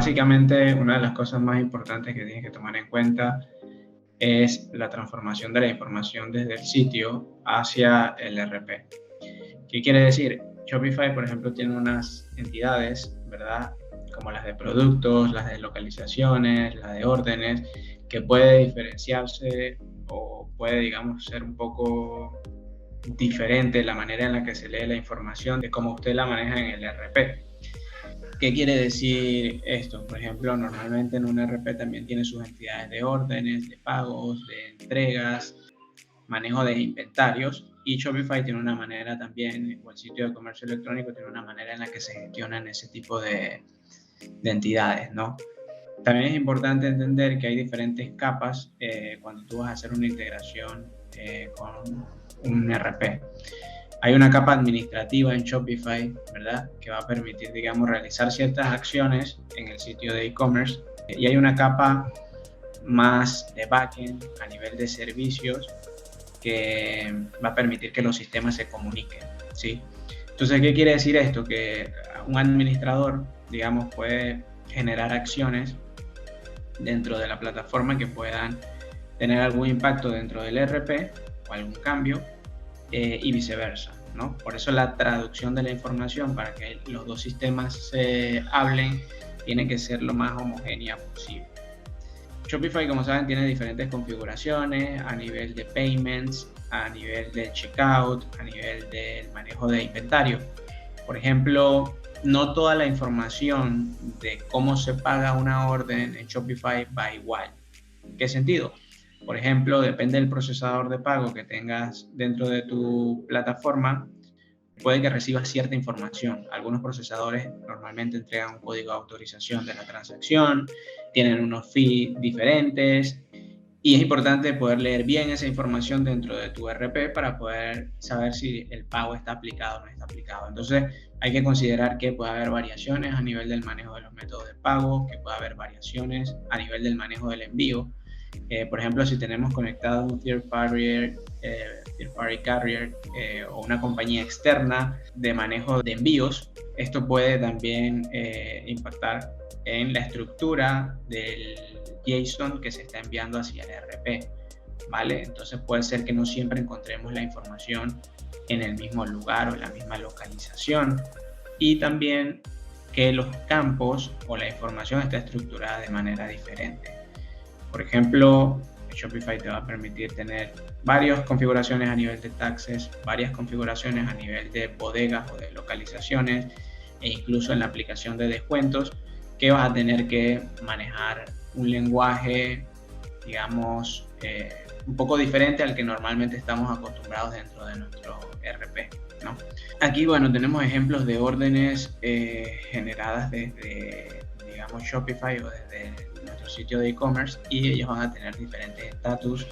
Básicamente, una de las cosas más importantes que tienes que tomar en cuenta es la transformación de la información desde el sitio hacia el ERP. ¿Qué quiere decir? Shopify, por ejemplo, tiene unas entidades, ¿verdad? Como las de productos, las de localizaciones, las de órdenes, que puede diferenciarse o puede, digamos, ser un poco diferente la manera en la que se lee la información de cómo usted la maneja en el ERP. ¿Qué quiere decir esto? Por ejemplo, normalmente en un ERP también tiene sus entidades de órdenes, de pagos, de entregas, manejo de inventarios, y Shopify tiene una manera también, o el sitio de comercio electrónico tiene una manera en la que se gestionan ese tipo de entidades, ¿no? También es importante entender que hay diferentes capas cuando tú vas a hacer una integración con un ERP. Hay una capa administrativa en Shopify, ¿verdad? Que va a permitir, digamos, realizar ciertas acciones en el sitio de e-commerce. Y hay una capa más de backend a nivel de servicios que va a permitir que los sistemas se comuniquen, ¿sí? Entonces, ¿qué quiere decir esto? Que un administrador, digamos, puede generar acciones dentro de la plataforma que puedan tener algún impacto dentro del ERP o algún cambio y viceversa, ¿no? Por eso la traducción de la información para que los dos sistemas se hablen tiene que ser lo más homogénea posible. Shopify, como saben, tiene diferentes configuraciones a nivel de payments, a nivel de checkout, a nivel del manejo de inventario. Por ejemplo, no toda la información de cómo se paga una orden en Shopify va igual. ¿En qué sentido? Por ejemplo, depende del procesador de pago que tengas dentro de tu plataforma, puede que recibas cierta información. Algunos procesadores normalmente entregan un código de autorización de la transacción, tienen unos fees diferentes, y es importante poder leer bien esa información dentro de tu ERP para poder saber si el pago está aplicado o no está aplicado. Entonces, hay que considerar que puede haber variaciones a nivel del manejo de los métodos de pago, que puede haber variaciones a nivel del manejo del envío. Por ejemplo, si tenemos conectado un third party carrier o una compañía externa de manejo de envíos, esto puede también impactar en la estructura del JSON que se está enviando hacia el ERP, ¿vale? Entonces puede ser que no siempre encontremos la información en el mismo lugar o en la misma localización, y también que los campos o la información está estructurada de manera diferente. Por ejemplo, Shopify te va a permitir tener varias configuraciones a nivel de taxes, varias configuraciones a nivel de bodegas o de localizaciones, e incluso en la aplicación de descuentos, que vas a tener que manejar un lenguaje, digamos, un poco diferente al que normalmente estamos acostumbrados dentro de nuestro ERP, ¿no? Aquí, bueno, tenemos ejemplos de órdenes generadas desde, digamos, Shopify o desde nuestro sitio de e-commerce, y ellos van a tener diferentes estatus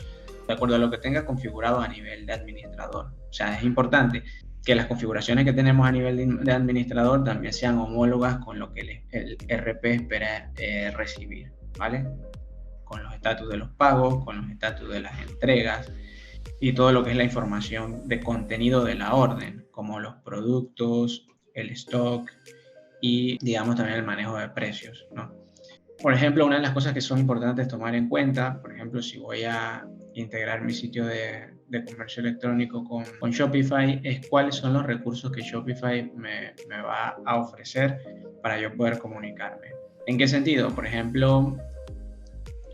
de acuerdo a lo que tenga configurado a nivel de administrador. O sea, es importante que las configuraciones que tenemos a nivel de administrador también sean homólogas con lo que el ERP espera recibir, ¿vale? Con los estatus de los pagos, con los estatus de las entregas y todo lo que es la información de contenido de la orden, como los productos, el stock y, digamos, también el manejo de precios, ¿no? Por ejemplo, una de las cosas que son importantes tomar en cuenta, por ejemplo, si voy a integrar mi sitio de comercio electrónico con Shopify, es cuáles son los recursos que Shopify me va a ofrecer para yo poder comunicarme. ¿En qué sentido? Por ejemplo,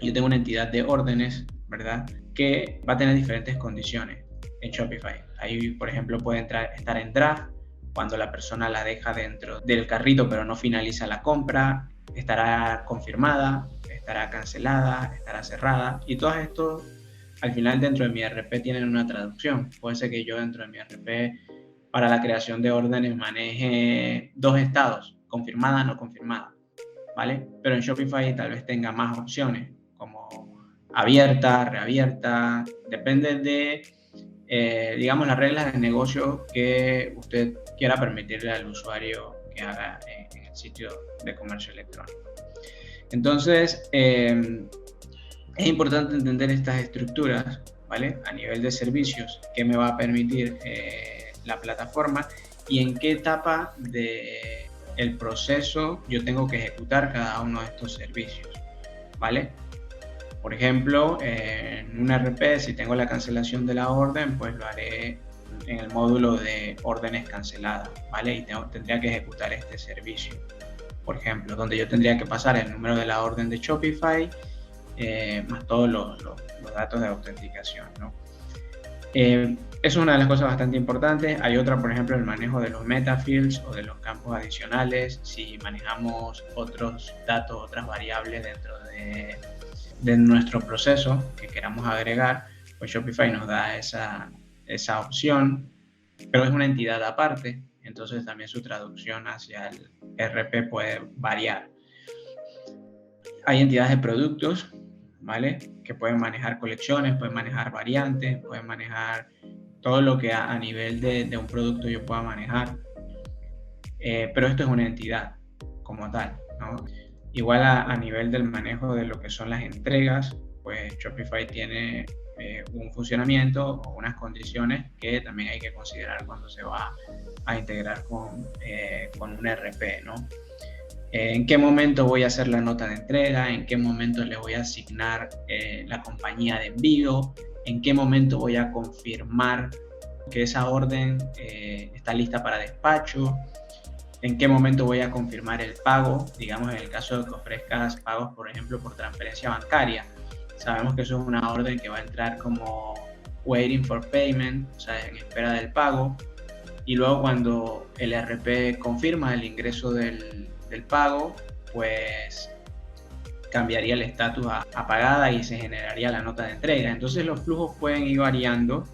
yo tengo una entidad de órdenes, ¿verdad?, que va a tener diferentes condiciones en Shopify. Ahí, por ejemplo, puede estar en draft cuando la persona la deja dentro del carrito pero no finaliza la compra, estará confirmada, estará cancelada, estará cerrada, y todo esto al final dentro de mi ERP tienen una traducción. Puede ser que yo dentro de mi ERP para la creación de órdenes maneje dos estados, confirmada, no confirmada, ¿vale? Pero en Shopify tal vez tenga más opciones, como abierta, reabierta, depende de, digamos, las reglas de negocio que usted quiera permitirle al usuario que haga en el sitio de comercio electrónico. Entonces, es importante entender estas estructuras, ¿vale?, a nivel de servicios, que me va a permitir la plataforma y en qué etapa de el proceso yo tengo que ejecutar cada uno de estos servicios, ¿vale? Por ejemplo, en un RP, si tengo la cancelación de la orden, pues lo haré en el módulo de órdenes canceladas, ¿vale? Y tendría que ejecutar este servicio, por ejemplo, donde yo tendría que pasar el número de la orden de Shopify, más todos los datos de autenticación, ¿no? Es una de las cosas bastante importantes. Hay otra, por ejemplo, el manejo de los metafields o de los campos adicionales. Si manejamos otros datos, otras variables dentro de nuestro proceso que queramos agregar, pues Shopify nos da esa opción, pero es una entidad aparte, entonces también su traducción hacia el RP puede variar. Hay entidades de productos, ¿vale? Que pueden manejar colecciones, pueden manejar variantes, pueden manejar todo lo que a nivel de un producto yo pueda manejar. Pero esto es una entidad como tal, ¿no? Igual a nivel del manejo de lo que son las entregas, pues Shopify tiene un funcionamiento o unas condiciones que también hay que considerar cuando se va a integrar con un RP, ¿no? En qué momento voy a hacer la nota de entrega, en qué momento le voy a asignar la compañía de envío, en qué momento voy a confirmar que esa orden está lista para despacho, en qué momento voy a confirmar el pago, digamos en el caso de que ofrezcas pagos, por ejemplo, por transferencia bancaria. Sabemos que eso es una orden que va a entrar como waiting for payment, o sea, en espera del pago, y luego cuando el RP confirma el ingreso del pago, pues cambiaría el estatus a pagada y se generaría la nota de entrega. Entonces los flujos pueden ir variando.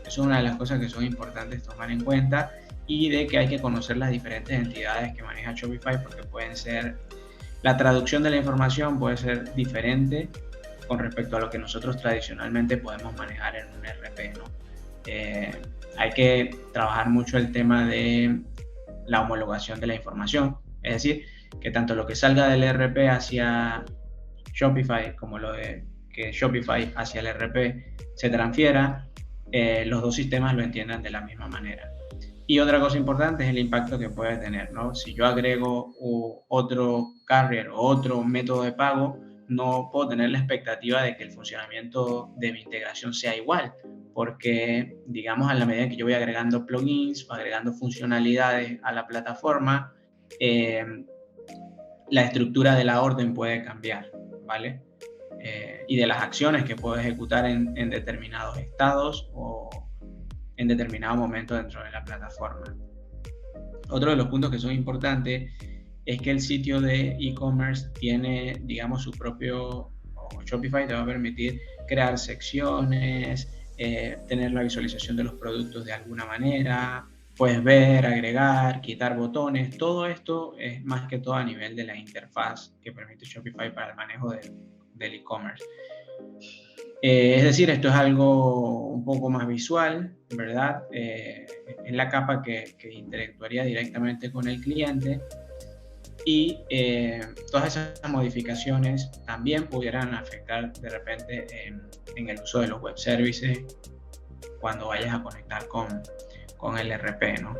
Eso es una de las cosas que son importantes tomar en cuenta, y de que hay que conocer las diferentes entidades que maneja Shopify, porque pueden ser, la traducción de la información puede ser diferente con respecto a lo que nosotros tradicionalmente podemos manejar en un RP, ¿no? Hay que trabajar mucho el tema de la homologación de la información, es decir, que tanto lo que salga del RP hacia Shopify como lo de que Shopify hacia el RP se transfiera, los dos sistemas lo entiendan de la misma manera. Y otra cosa importante es el impacto que puede tener, ¿no? Si yo agrego otro carrier o otro método de pago, no puedo tener la expectativa de que el funcionamiento de mi integración sea igual, porque, digamos, a la medida que yo voy agregando plugins o agregando funcionalidades a la plataforma, la estructura de la orden puede cambiar, ¿vale? Y de las acciones que puedo ejecutar en determinados estados o en determinado momento dentro de la plataforma. Otro de los puntos que son importantes es que el sitio de e-commerce tiene, digamos, su propio, o Shopify te va a permitir crear secciones, tener la visualización de los productos de alguna manera, puedes ver, agregar, quitar botones. Todo esto es más que todo a nivel de la interfaz que permite Shopify para el manejo del e-commerce. Es decir, esto es algo un poco más visual, ¿verdad? Es la capa que interactuaría directamente con el cliente, y todas esas modificaciones también pudieran afectar de repente en el uso de los web services cuando vayas a conectar con el RP, ¿no?